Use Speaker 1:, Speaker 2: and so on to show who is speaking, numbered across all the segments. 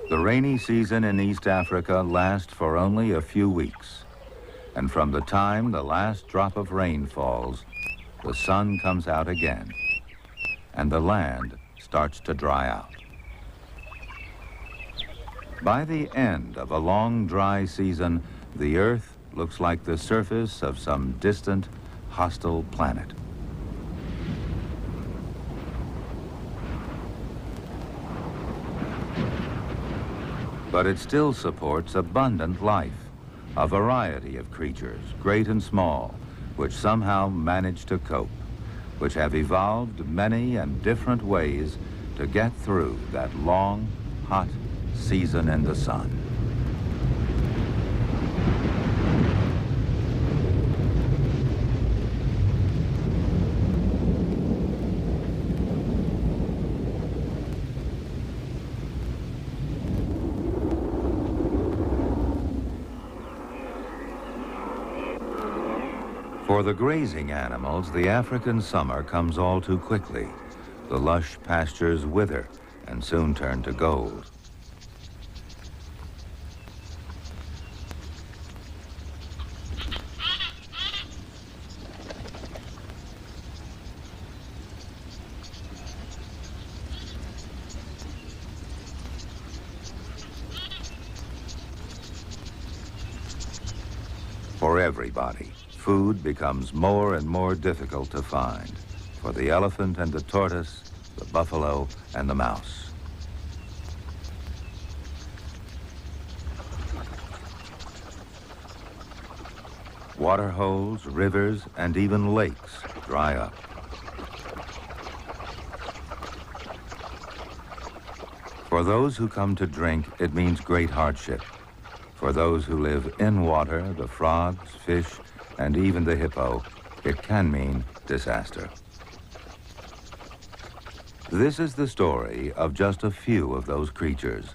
Speaker 1: The rainy season in East Africa lasts for only a few weeks. And from the time the last drop of rain falls, the sun comes out again, and the land starts to dry out. By the end of a long dry season, the Earth looks like the surface of some distant, hostile planet. But it still supports abundant life, a variety of creatures, great and small, which somehow manage to cope, which have evolved many and different ways to get through that long, hot season in the sun. For the grazing animals, the African summer comes all too quickly. The lush pastures wither and soon turn to gold. For everybody, food becomes more and more difficult to find. For the elephant and the tortoise, the buffalo and the mouse. Water holes, rivers, and even lakes dry up. For those who come to drink, it means great hardship. For those who live in water, the frogs, fish, and even the hippo, it can mean disaster. This is the story of just a few of those creatures,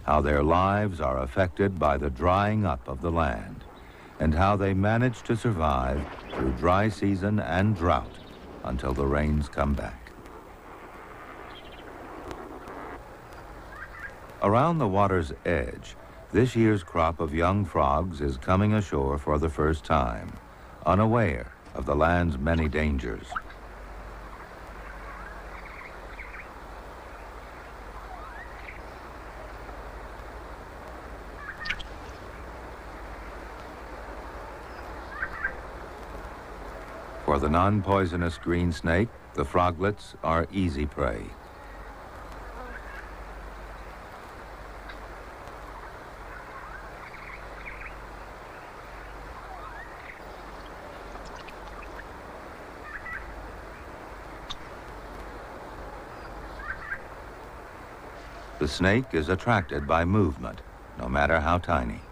Speaker 1: how their lives are affected by the drying up of the land, and how they manage to survive through dry season and drought until the rains come back. Around the water's edge, this year's crop of young frogs is coming ashore for the first time, unaware of the land's many dangers. For the non-poisonous green snake, the froglets are easy prey. The snake is attracted by movement, no matter how tiny.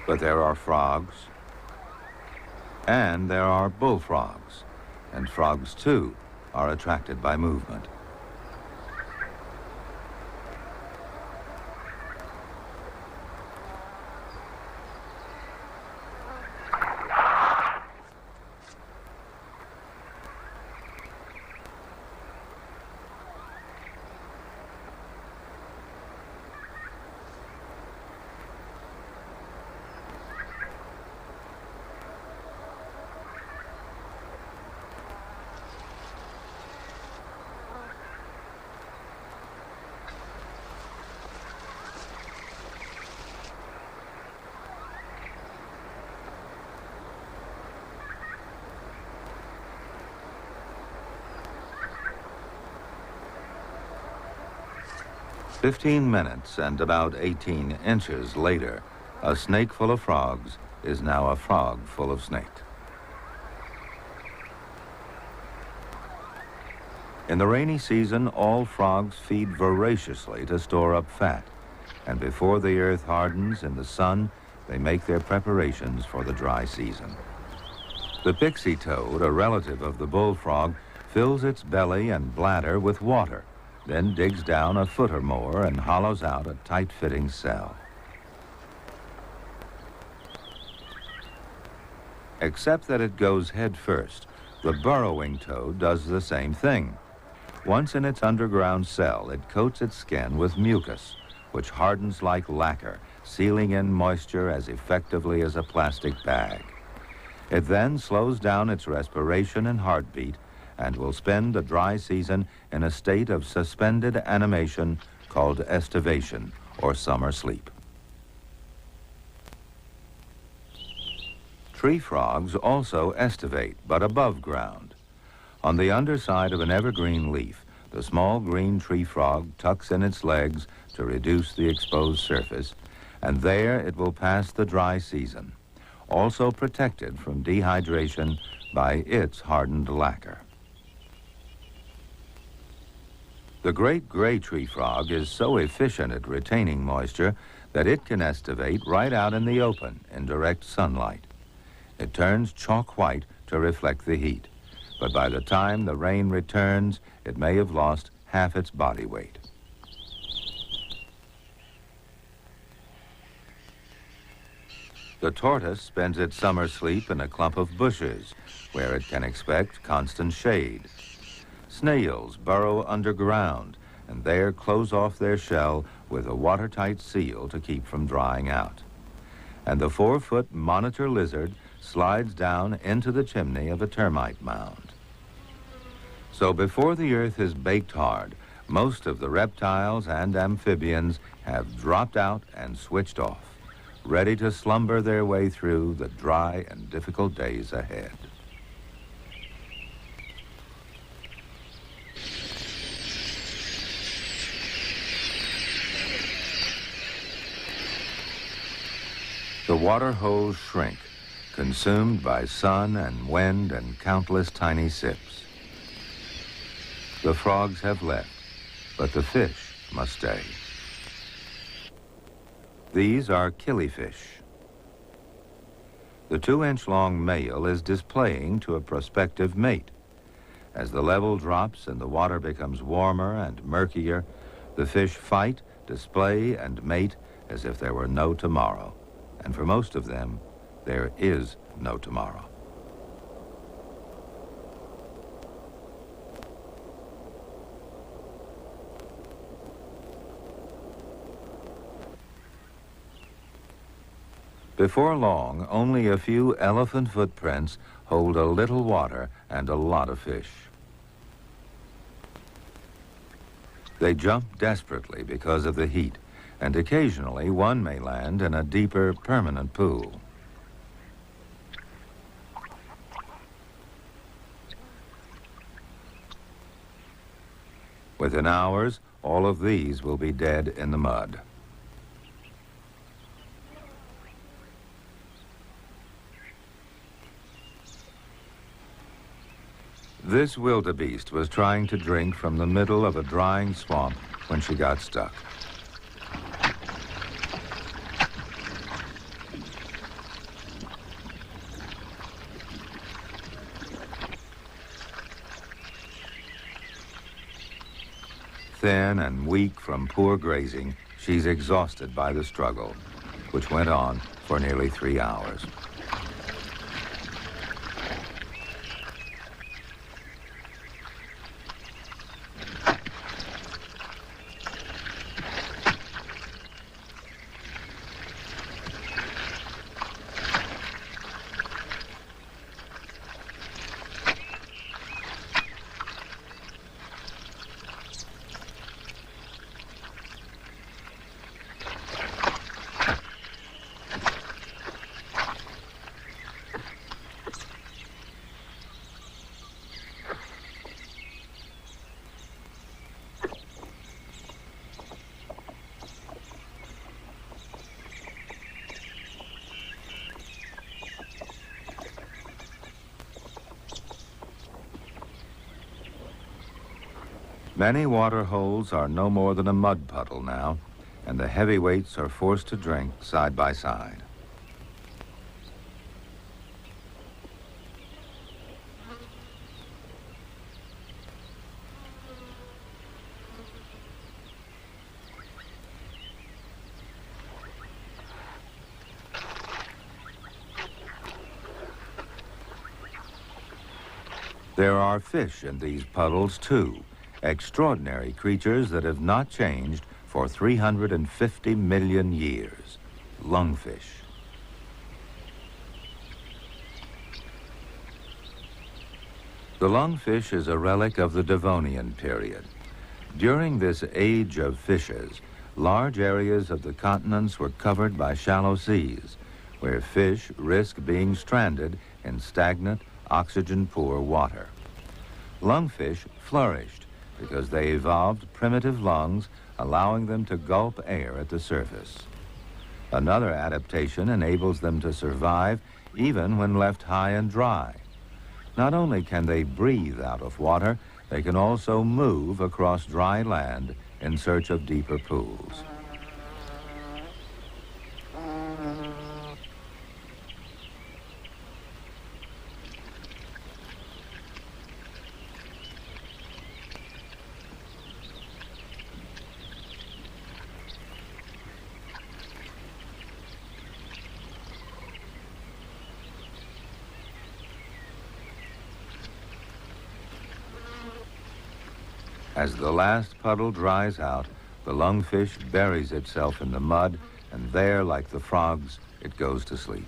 Speaker 1: But there are frogs, and there are bullfrogs, and frogs, too, are attracted by movement. "15 minutes and about 18 inches later, a snake full of frogs is now a frog full of snake. In the rainy season, all frogs feed voraciously to store up fat, and before the earth hardens in the sun, they make their preparations for the dry season. The pixie toad, a relative of the bullfrog, fills its belly and bladder with water, then digs down a foot or more and hollows out a tight-fitting cell. Except that it goes head first, the burrowing toad does the same thing. Once in its underground cell, it coats its skin with mucus, which hardens like lacquer, sealing in moisture as effectively as a plastic bag. It then slows down its respiration and heartbeat and will spend the dry season in a state of suspended animation called estivation, or summer sleep. Tree frogs also estivate, but above ground. On the underside of an evergreen leaf, the small green tree frog tucks in its legs to reduce the exposed surface, and there it will pass the dry season, also protected from dehydration by its hardened lacquer. The great gray tree frog is so efficient at retaining moisture that it can estivate right out in the open in direct sunlight. It turns chalk white to reflect the heat, but by the time the rain returns, it may have lost half its body weight. The tortoise spends its summer sleep in a clump of bushes, where it can expect constant shade. Snails burrow underground, and there close off their shell with a watertight seal to keep from drying out. And the 4-foot monitor lizard slides down into the chimney of a termite mound. So before the earth is baked hard, most of the reptiles and amphibians have dropped out and switched off, ready to slumber their way through the dry and difficult days ahead. The water holes shrink, consumed by sun and wind and countless tiny sips. The frogs have left, but the fish must stay. These are killifish. The 2-inch-long male is displaying to a prospective mate. As the level drops and the water becomes warmer and murkier, the fish fight, display, and mate as if there were no tomorrow. And for most of them, there is no tomorrow. Before long, only a few elephant footprints hold a little water and a lot of fish. They jump desperately because of the heat, and occasionally one may land in a deeper, permanent pool. Within hours, all of these will be dead in the mud. This wildebeest was trying to drink from the middle of a drying swamp when she got stuck. Thin and weak from poor grazing, she's exhausted by the struggle, which went on for nearly 3 hours. Many water holes are no more than a mud puddle now, and the heavyweights are forced to drink side by side. There are fish in these puddles, too, extraordinary creatures that have not changed for 350 million years, lungfish. The lungfish is a relic of the Devonian period. During this age of fishes, large areas of the continents were covered by shallow seas, where fish risk being stranded in stagnant, oxygen-poor water. Lungfish flourished because they evolved primitive lungs, allowing them to gulp air at the surface. Another adaptation enables them to survive even when left high and dry. Not only can they breathe out of water, they can also move across dry land in search of deeper pools. As the last puddle dries out, the lungfish buries itself in the mud, and there, like the frogs, it goes to sleep.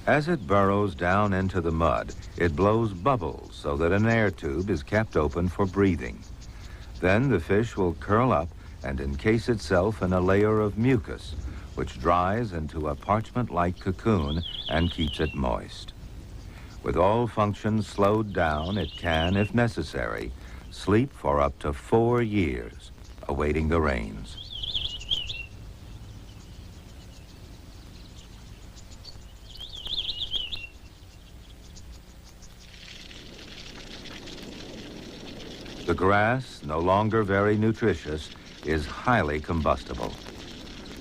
Speaker 1: As it burrows down into the mud, it blows bubbles so that an air tube is kept open for breathing. Then the fish will curl up and encase itself in a layer of mucus, which dries into a parchment-like cocoon and keeps it moist. With all functions slowed down, it can, if necessary, sleep for up to 4 years, awaiting the rains. The grass, no longer very nutritious, is highly combustible.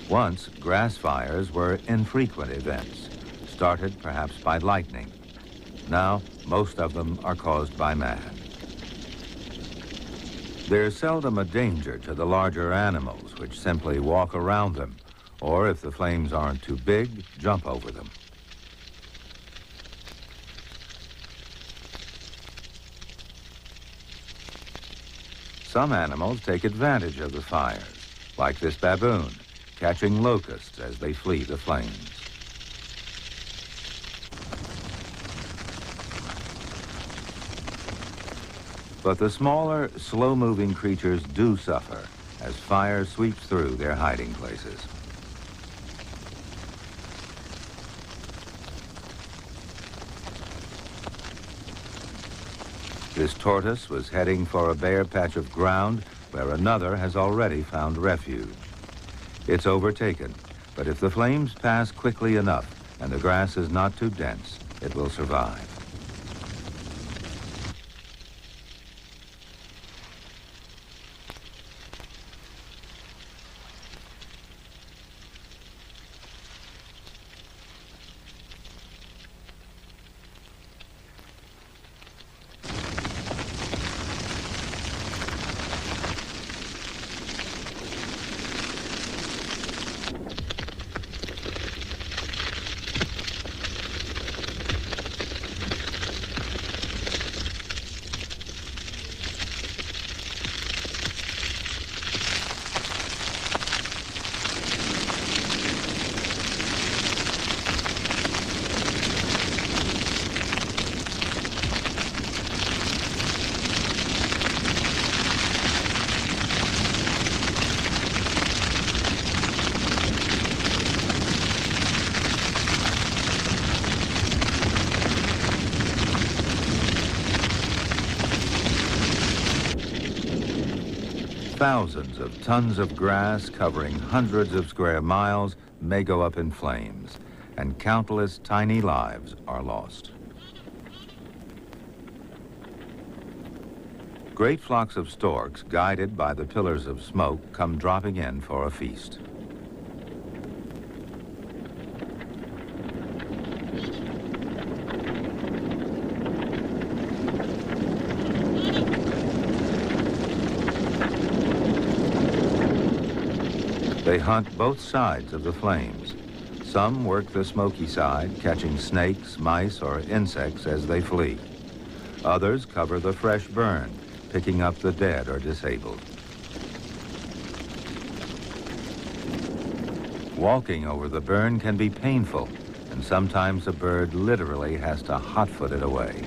Speaker 1: Once, grass fires were infrequent events, started perhaps by lightning. Now, most of them are caused by man. There's seldom a danger to the larger animals, which simply walk around them, or if the flames aren't too big, jump over them. Some animals take advantage of the fires, like this baboon, catching locusts as they flee the flames. But the smaller, slow-moving creatures do suffer as fire sweeps through their hiding places. This tortoise was heading for a bare patch of ground where another has already found refuge. It's overtaken, but if the flames pass quickly enough and the grass is not too dense, it will survive. Thousands of tons of grass covering hundreds of square miles may go up in flames, and countless tiny lives are lost. Great flocks of storks, guided by the pillars of smoke, come dropping in for a feast. They hunt both sides of the flames. Some work the smoky side, catching snakes, mice, or insects as they flee. Others cover the fresh burn, picking up the dead or disabled. Walking over the burn can be painful, and sometimes a bird literally has to hot-foot it away.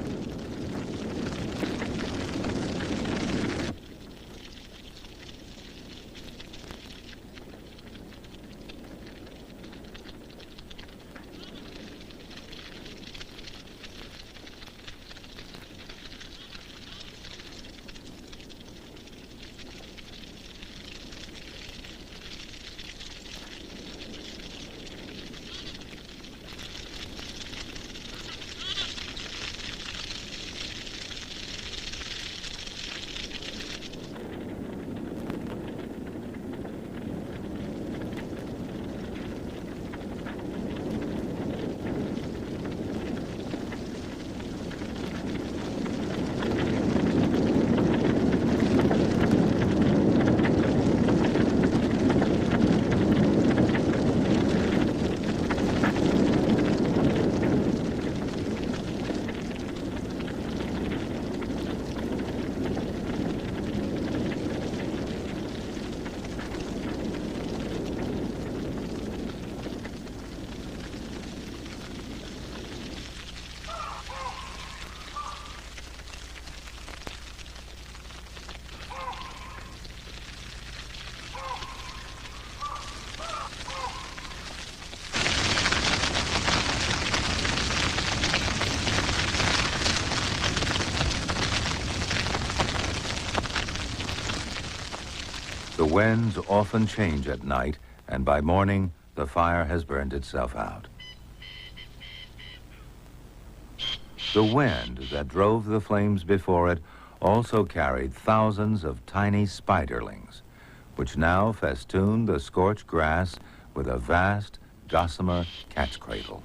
Speaker 1: The winds often change at night, and by morning, the fire has burned itself out. The wind that drove the flames before it also carried thousands of tiny spiderlings, which now festoon the scorched grass with a vast gossamer cat's cradle.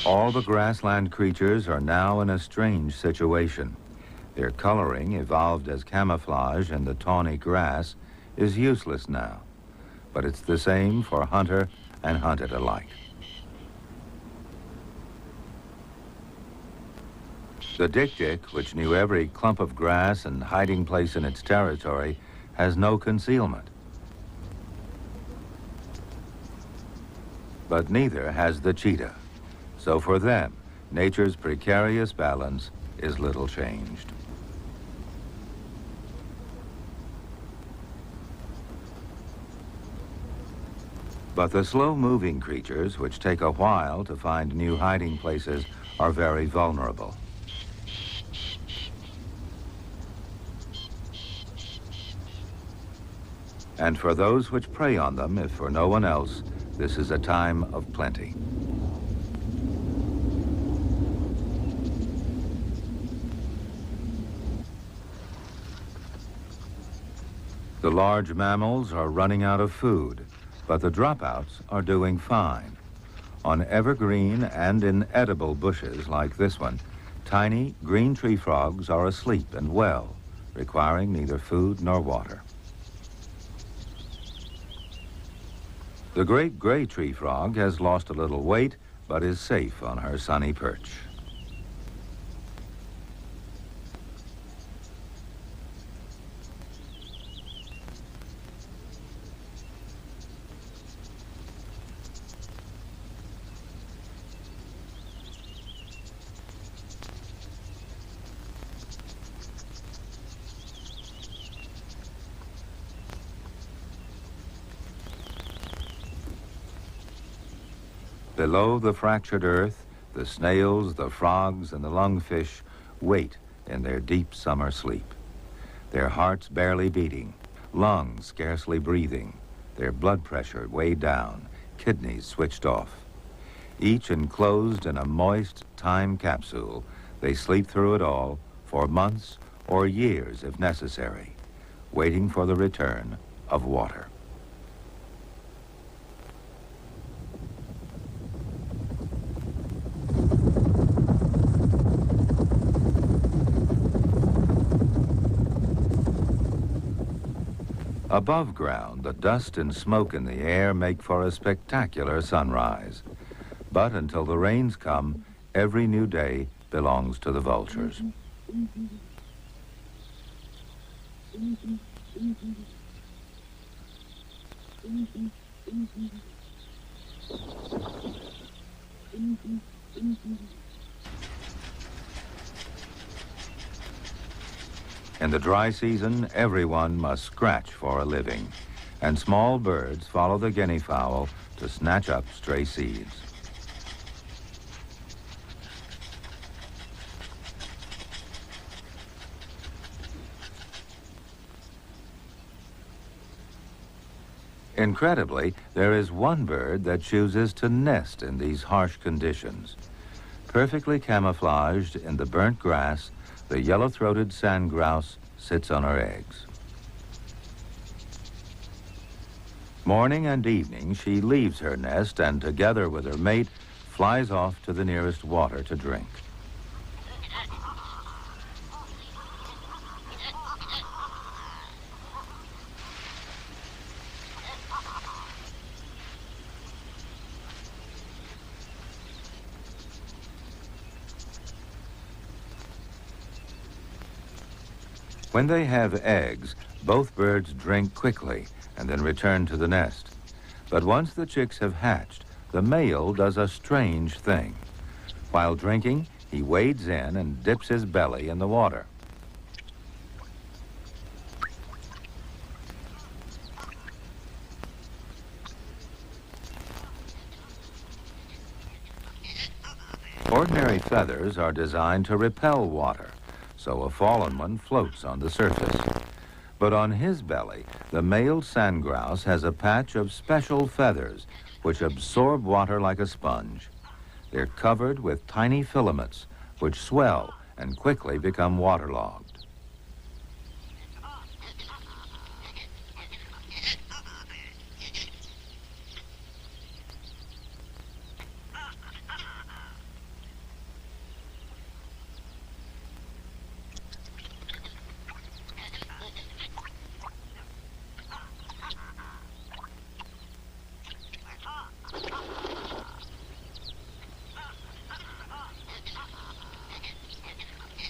Speaker 1: All the grassland creatures are now in a strange situation. Their coloring, evolved as camouflage in the tawny grass, is useless now, but it's the same for hunter and hunted alike. The dik-dik, which knew every clump of grass and hiding place in its territory, has no concealment. But neither has the cheetah. So for them, nature's precarious balance is little changed. But the slow-moving creatures, which take a while to find new hiding places, are very vulnerable. And for those which prey on them, if for no one else, this is a time of plenty. The large mammals are running out of food, but the dropouts are doing fine. On evergreen and inedible bushes like this one, tiny green tree frogs are asleep and well, requiring neither food nor water. The great gray tree frog has lost a little weight, but is safe on her sunny perch. Below the fractured earth, the snails, the frogs, and the lungfish wait in their deep summer sleep, their hearts barely beating, lungs scarcely breathing, their blood pressure way down, kidneys switched off. Each enclosed in a moist time capsule, they sleep through it all for months or years if necessary, waiting for the return of water. Above ground, the dust and smoke in the air make for a spectacular sunrise. But until the rains come, every new day belongs to the vultures. In the dry season, everyone must scratch for a living, and small birds follow the guinea fowl to snatch up stray seeds. Incredibly, there is one bird that chooses to nest in these harsh conditions. Perfectly camouflaged in the burnt grass, the yellow-throated sand grouse sits on her eggs. Morning and evening, she leaves her nest and, together with her mate, flies off to the nearest water to drink. When they have eggs, both birds drink quickly and then return to the nest. But once the chicks have hatched, the male does a strange thing. While drinking, he wades in and dips his belly in the water. Ordinary feathers are designed to repel water, so a fallen one floats on the surface. But on his belly, the male sand grouse has a patch of special feathers which absorb water like a sponge. They're covered with tiny filaments which swell and quickly become waterlogged.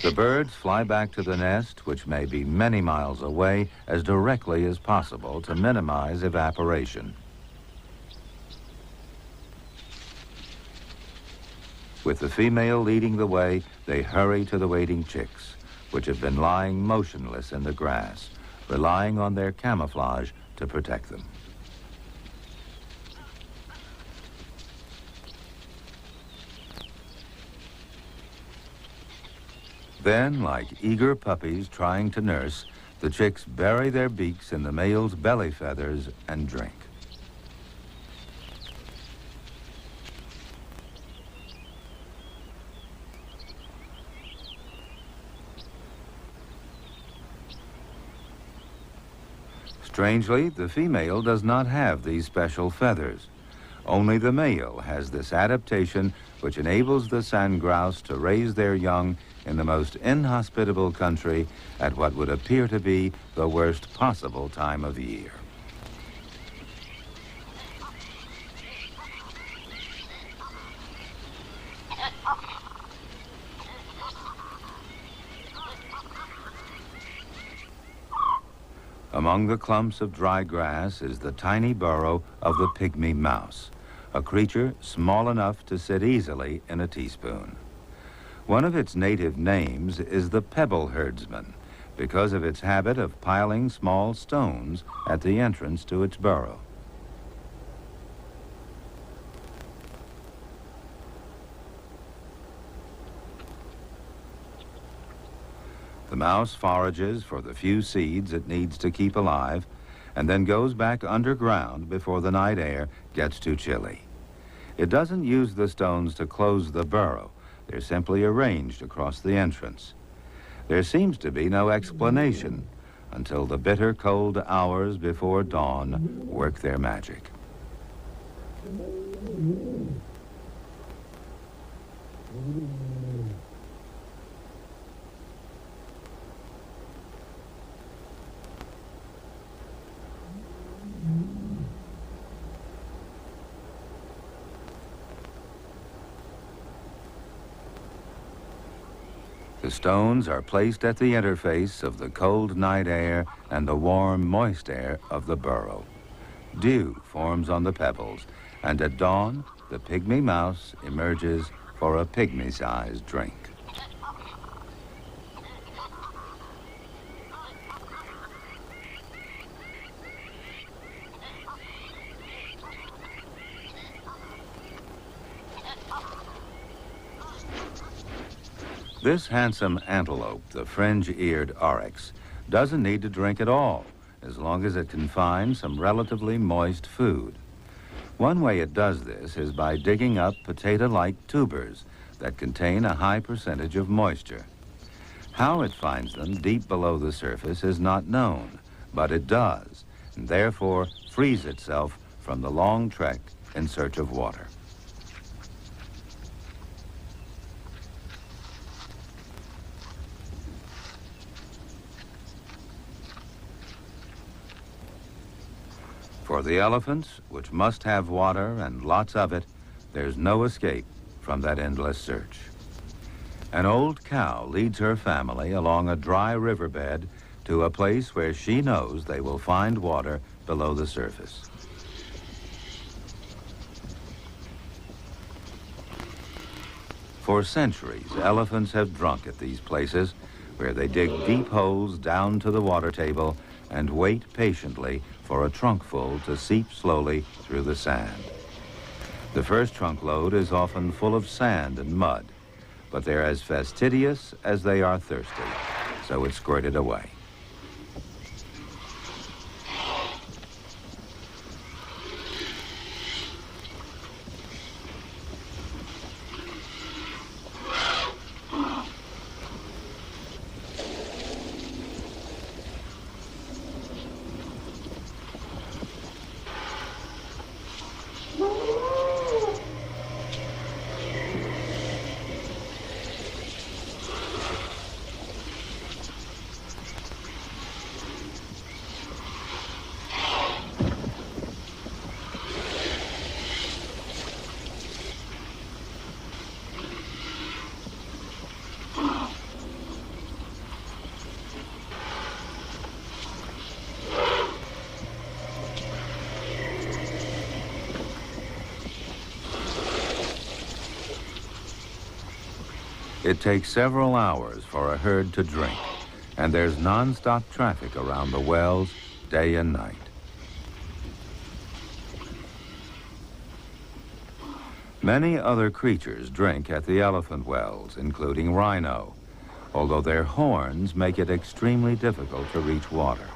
Speaker 1: The birds fly back to the nest, which may be many miles away, as directly as possible to minimize evaporation. With the female leading the way, they hurry to the waiting chicks, which have been lying motionless in the grass, relying on their camouflage to protect them. Then, like eager puppies trying to nurse, the chicks bury their beaks in the male's belly feathers and drink. Strangely, the female does not have these special feathers. Only the male has this adaptation which enables the sand grouse to raise their young in the most inhospitable country at what would appear to be the worst possible time of year. Among the clumps of dry grass is the tiny burrow of the pygmy mouse, a creature small enough to sit easily in a teaspoon. One of its native names is the pebble herdsman, because of its habit of piling small stones at the entrance to its burrow. The mouse forages for the few seeds it needs to keep alive and then goes back underground before the night air gets too chilly. It doesn't use the stones to close the burrow. They're simply arranged across the entrance. There seems to be no explanation until the bitter cold hours before dawn work their magic. The stones are placed at the interface of the cold night air and the warm, moist air of the burrow. Dew forms on the pebbles, and at dawn, the pygmy mouse emerges for a pygmy-sized drink. This handsome antelope, the fringe-eared oryx, doesn't need to drink at all, as long as it can find some relatively moist food. One way it does this is by digging up potato-like tubers that contain a high percentage of moisture. How it finds them deep below the surface is not known, but it does, and therefore frees itself from the long trek in search of water. For the elephants, which must have water and lots of it, there's no escape from that endless search. An old cow leads her family along a dry riverbed to a place where she knows they will find water below the surface. For centuries, elephants have drunk at these places, where they dig deep holes down to the water table and wait patiently for a trunkful to seep slowly through the sand. The first trunk load is often full of sand and mud, but they're as fastidious as they are thirsty, so it's squirted away. It takes several hours for a herd to drink, and there's non-stop traffic around the wells day and night. Many other creatures drink at the elephant wells, including rhino, although their horns make it extremely difficult to reach water.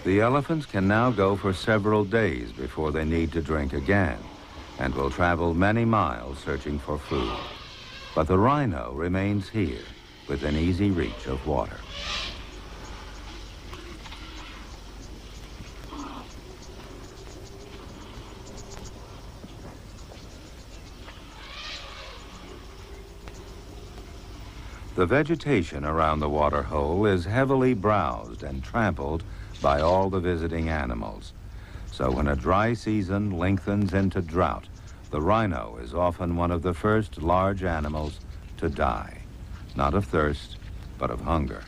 Speaker 1: The elephants can now go for several days before they need to drink again, and will travel many miles searching for food. But the rhino remains here, within easy reach of water. The vegetation around the water hole is heavily browsed and trampled by all the visiting animals. So when a dry season lengthens into drought, the rhino is often one of the first large animals to die, not of thirst, but of hunger.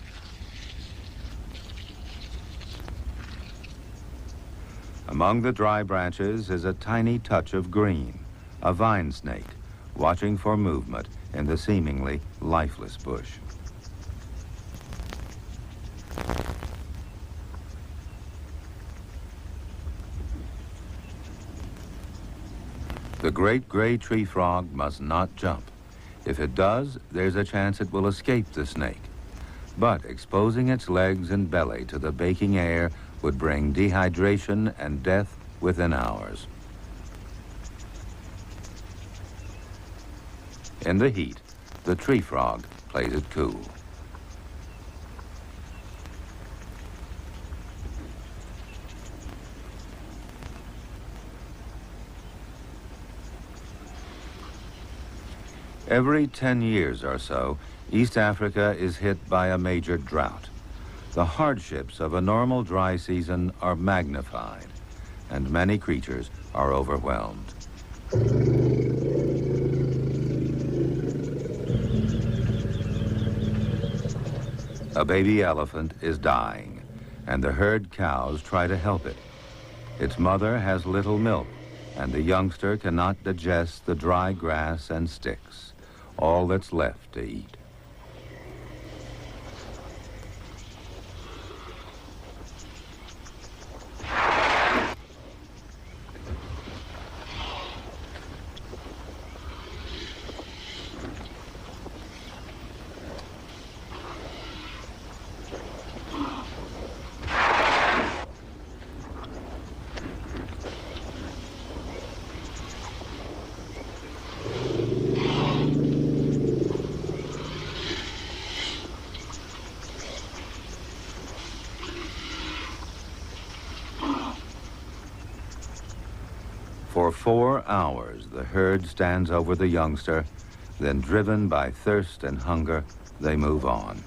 Speaker 1: Among the dry branches is a tiny touch of green, a vine snake, watching for movement in the seemingly lifeless bush. The great gray tree frog must not jump. If it does, there's a chance it will escape the snake. But exposing its legs and belly to the baking air would bring dehydration and death within hours. In the heat, the tree frog plays it cool. Every 10 years or so, East Africa is hit by a major drought. The hardships of a normal dry season are magnified, and many creatures are overwhelmed. A baby elephant is dying, and the herd cows try to help it. Its mother has little milk, and the youngster cannot digest the dry grass and sticks, all that's left to eat. For 4 hours, the herd stands over the youngster, then driven by thirst and hunger, they move on.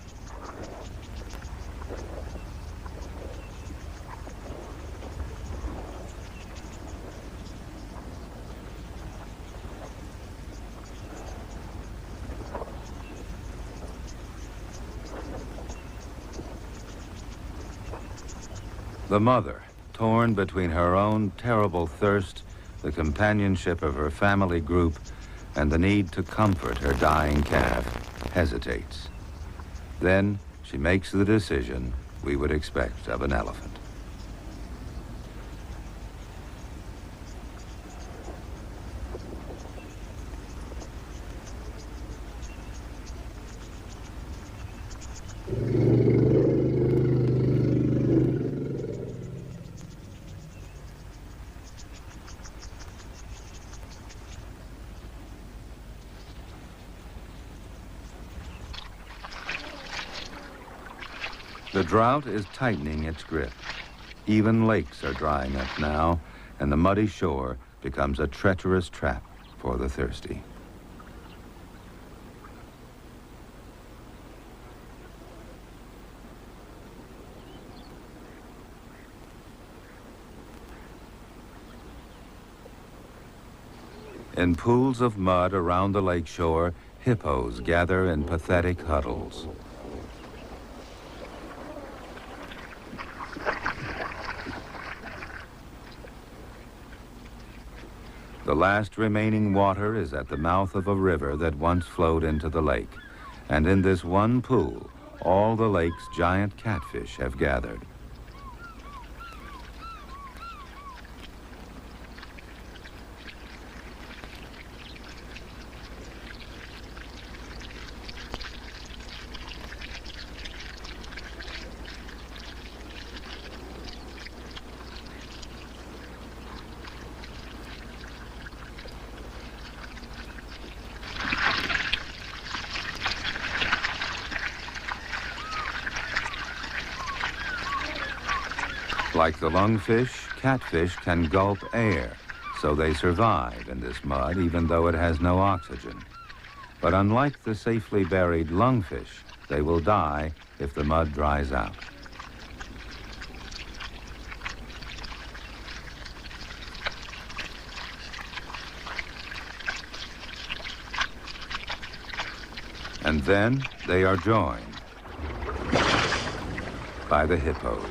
Speaker 1: The mother, torn between her own terrible thirst, the companionship of her family group, and the need to comfort her dying calf, hesitates. Then she makes the decision we would expect of an elephant. The drought is tightening its grip. Even lakes are drying up now, and the muddy shore becomes a treacherous trap for the thirsty. In pools of mud around the lake shore, hippos gather in pathetic huddles. The last remaining water is at the mouth of a river that once flowed into the lake. And in this one pool, all the lake's giant catfish have gathered. Like the lungfish, catfish can gulp air, so they survive in this mud even though it has no oxygen. But unlike the safely buried lungfish, they will die if the mud dries out. And then they are joined by the hippos.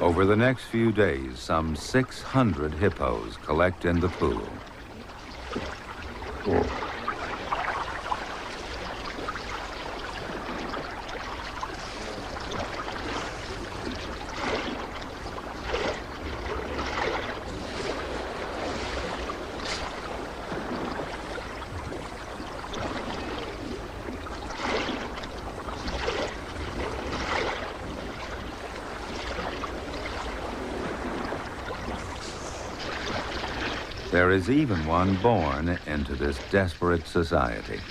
Speaker 1: Over the next few days, some 600 hippos collect in the pool. There is even one born into this desperate society.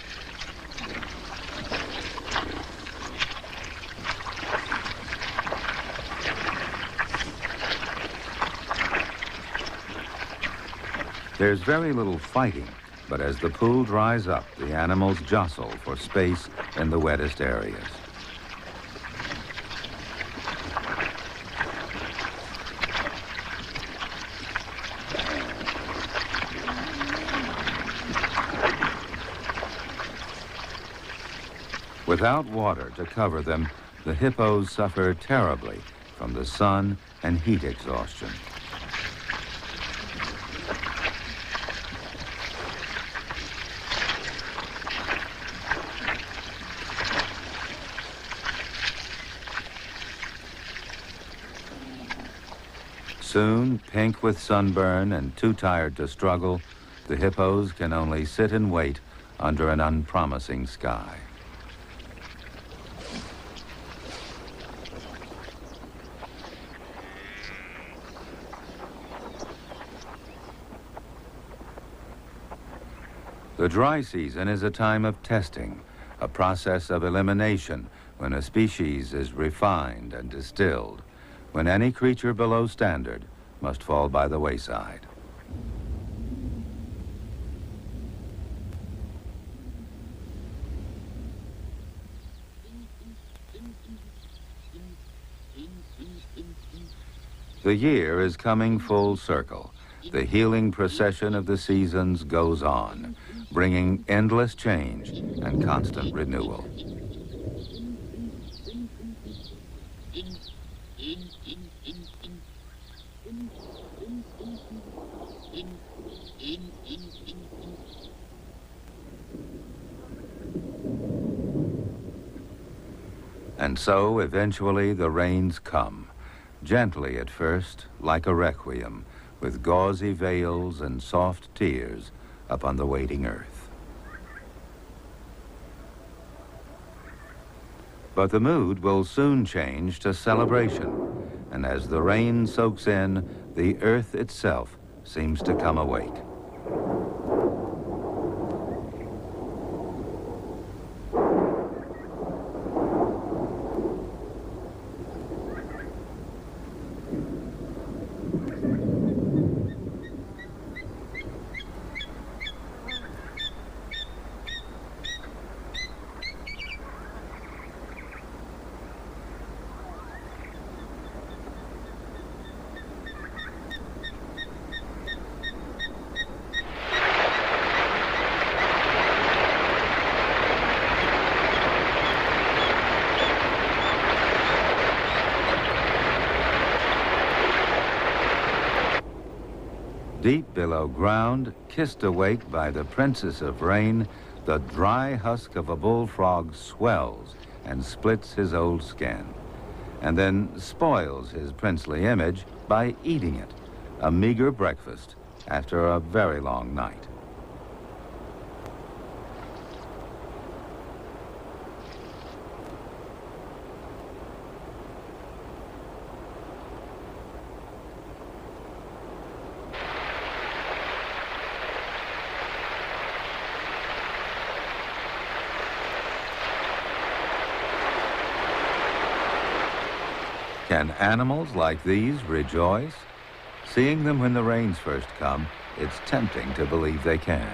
Speaker 1: There's very little fighting, but as the pool dries up, the animals jostle for space in the wettest areas. Without water to cover them, the hippos suffer terribly from the sun and heat exhaustion. Soon, pink with sunburn and too tired to struggle, the hippos can only sit and wait under an unpromising sky. The dry season is a time of testing, a process of elimination when a species is refined and distilled, when any creature below standard must fall by the wayside. The year is coming full circle. The healing procession of the seasons goes on, bringing endless change and constant renewal. And so, eventually, the rains come, gently at first, like a requiem, with gauzy veils and soft tears upon the waiting earth. But the mood will soon change to celebration, and as the rain soaks in, the earth itself seems to come awake. Deep below ground, kissed awake by the princess of rain, the dry husk of a bullfrog swells and splits his old skin, and then spoils his princely image by eating it, a meager breakfast after a very long night. Can animals like these rejoice? Seeing them when the rains first come, it's tempting to believe they can.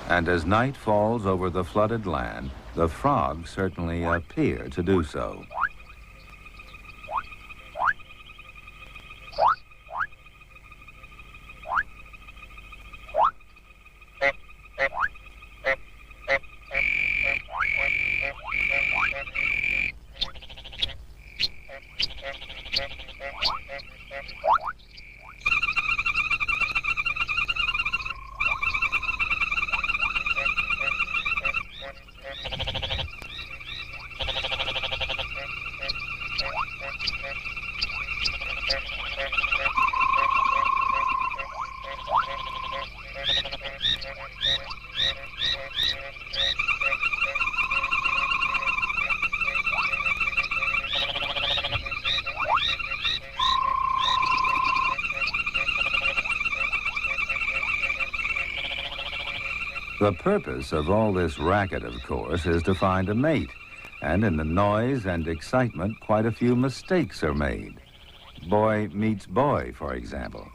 Speaker 1: And as night falls over the flooded land, the frogs certainly appear to do so. The purpose of all this racket, of course, is to find a mate. And in the noise and excitement, quite a few mistakes are made. Boy meets boy, for example.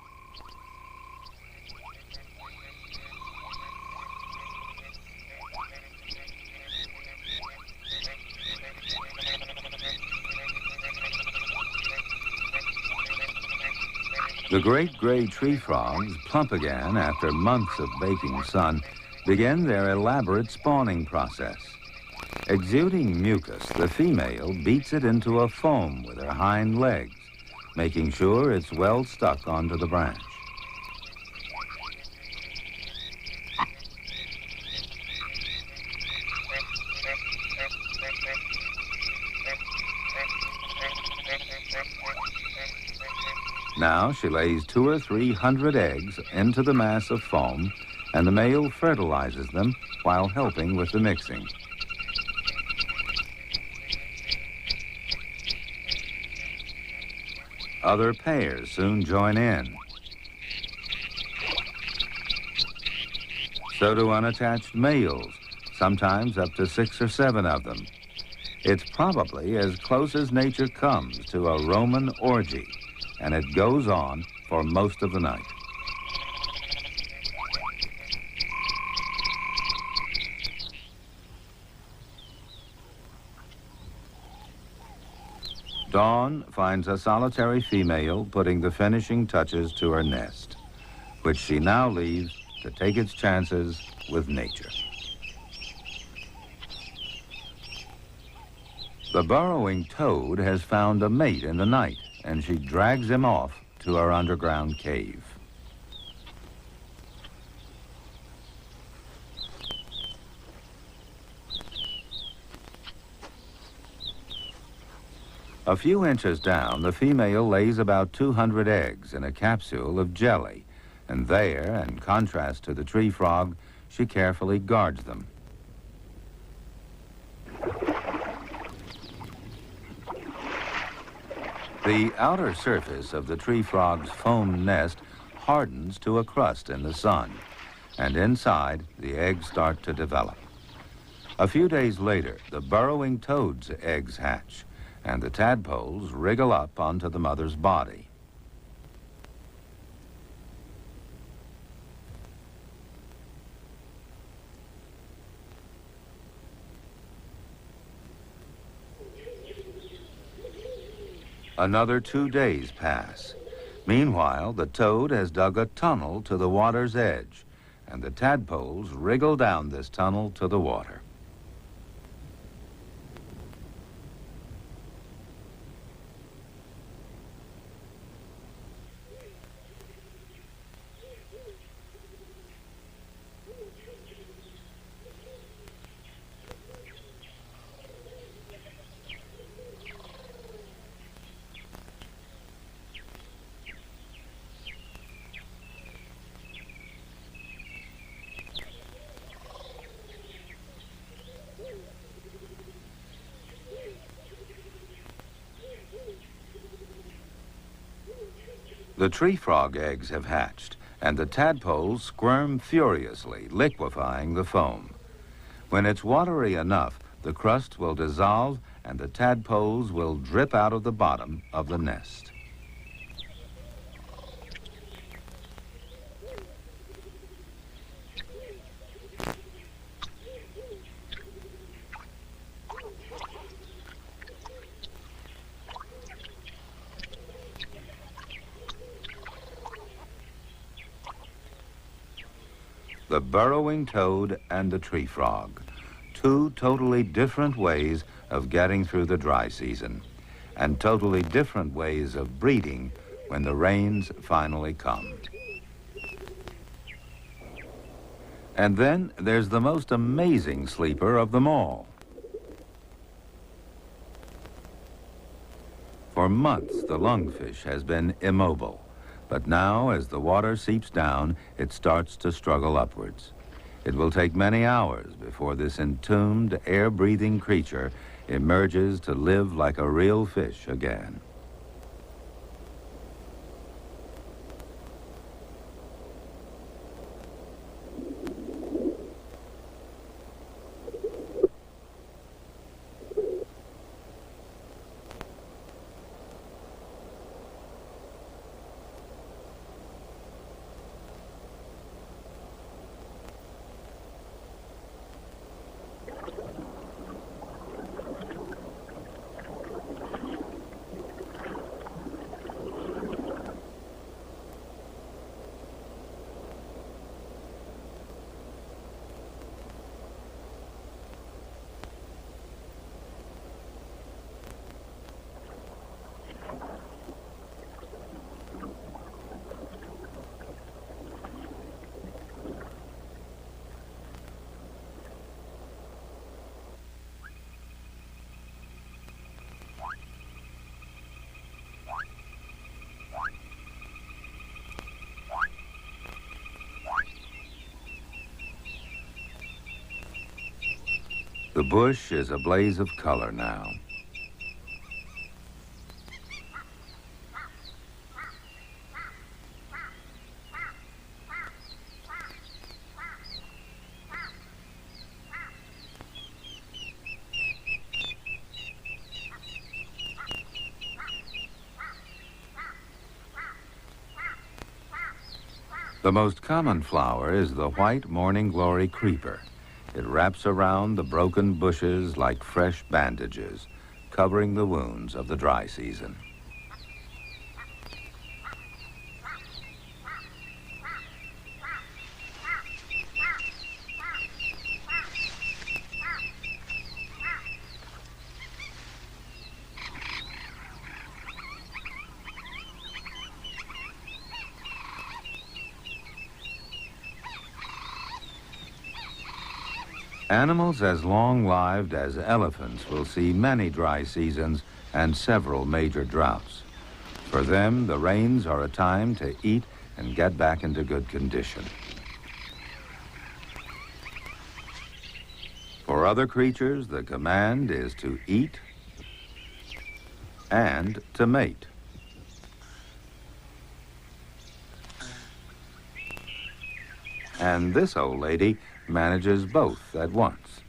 Speaker 1: The great gray tree frogs, plump again after months of baking sun, begin their elaborate spawning process. Exuding mucus, the female beats it into a foam with her hind legs, making sure it's well stuck onto the branch. Now she lays 200 or 300 eggs into the mass of foam, and the male fertilizes them while helping with the mixing. Other pairs soon join in. So do unattached males, sometimes up to 6 or 7 of them. It's probably as close as nature comes to a Roman orgy, and it goes on for most of the night. Dawn finds a solitary female putting the finishing touches to her nest, which she now leaves to take its chances with nature. The burrowing toad has found a mate in the night, and she drags him off to her underground cave. A few inches down, the female lays about 200 eggs in a capsule of jelly, and there, in contrast to the tree frog, she carefully guards them. The outer surface of the tree frog's foam nest hardens to a crust in the sun, and inside, the eggs start to develop. A few days later, the burrowing toad's eggs hatch, and the tadpoles wriggle up onto the mother's body. Another 2 days pass. Meanwhile, the toad has dug a tunnel to the water's edge, and the tadpoles wriggle down this tunnel to the water. The tree frog eggs have hatched, and the tadpoles squirm furiously, liquefying the foam. When it's watery enough, the crust will dissolve and the tadpoles will drip out of the bottom of the nest. The burrowing toad and the tree frog, 2 totally different ways of getting through the dry season, and totally different ways of breeding when the rains finally come. And then there's the most amazing sleeper of them all. For months, the lungfish has been immobile. But now, as the water seeps down, it starts to struggle upwards. It will take many hours before this entombed, air-breathing creature emerges to live like a real fish again. The bush is a blaze of color now. The most common flower is the white morning glory creeper. It wraps around the broken bushes like fresh bandages, covering the wounds of the dry season. Animals as long-lived as elephants will see many dry seasons and several major droughts. For them, the rains are a time to eat and get back into good condition. For other creatures, the command is to eat and to mate. And this old lady manages both at once.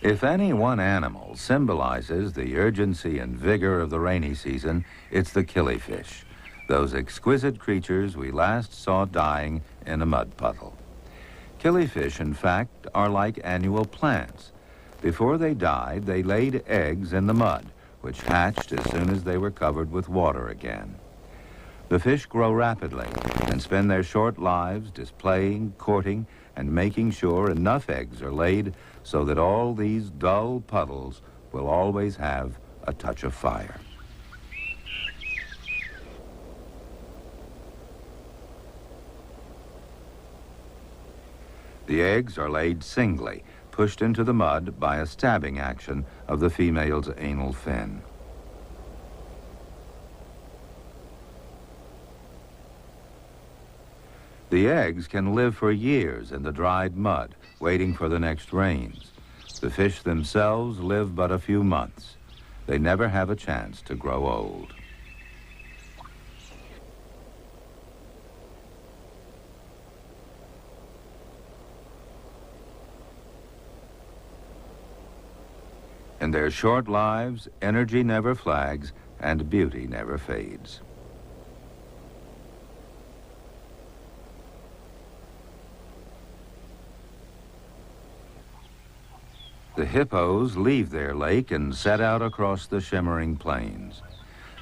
Speaker 1: If any one animal symbolizes the urgency and vigor of the rainy season, it's the killifish, those exquisite creatures we last saw dying in a mud puddle. Killifish, in fact, are like annual plants. Before they died, they laid eggs in the mud, which hatched as soon as they were covered with water again. The fish grow rapidly and spend their short lives displaying, courting, and making sure enough eggs are laid so that all these dull puddles will always have a touch of fire. The eggs are laid singly, pushed into the mud by a stabbing action of the female's anal fin. The eggs can live for years in the dried mud, waiting for the next rains. The fish themselves live but a few months. They never have a chance to grow old. In their short lives, energy never flags and beauty never fades. The hippos leave their lake and set out across the shimmering plains.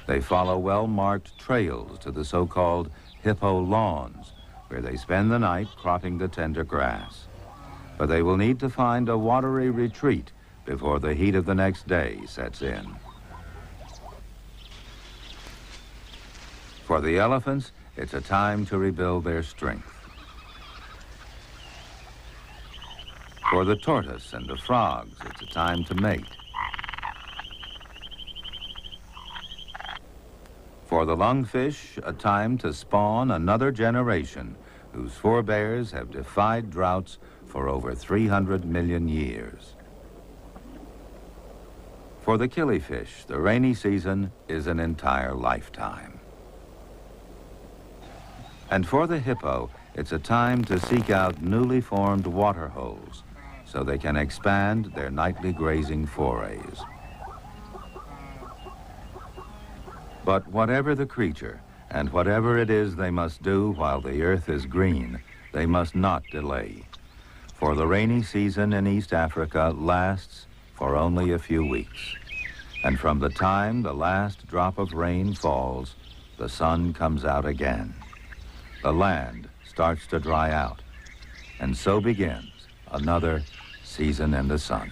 Speaker 1: They follow well-marked trails to the so-called hippo lawns, where they spend the night cropping the tender grass. But they will need to find a watery retreat before the heat of the next day sets in. For the elephants, it's a time to rebuild their strength. For the tortoise and the frogs, it's a time to mate. For the lungfish, a time to spawn another generation whose forebears have defied droughts for over 300 million years. For the killifish, the rainy season is an entire lifetime. And for the hippo, it's a time to seek out newly formed water holes so they can expand their nightly grazing forays. But whatever the creature, and whatever it is they must do while the earth is green, they must not delay. For the rainy season in East Africa lasts for only a few weeks. And from the time the last drop of rain falls, the sun comes out again. The land starts to dry out, and so begins another season in the sun.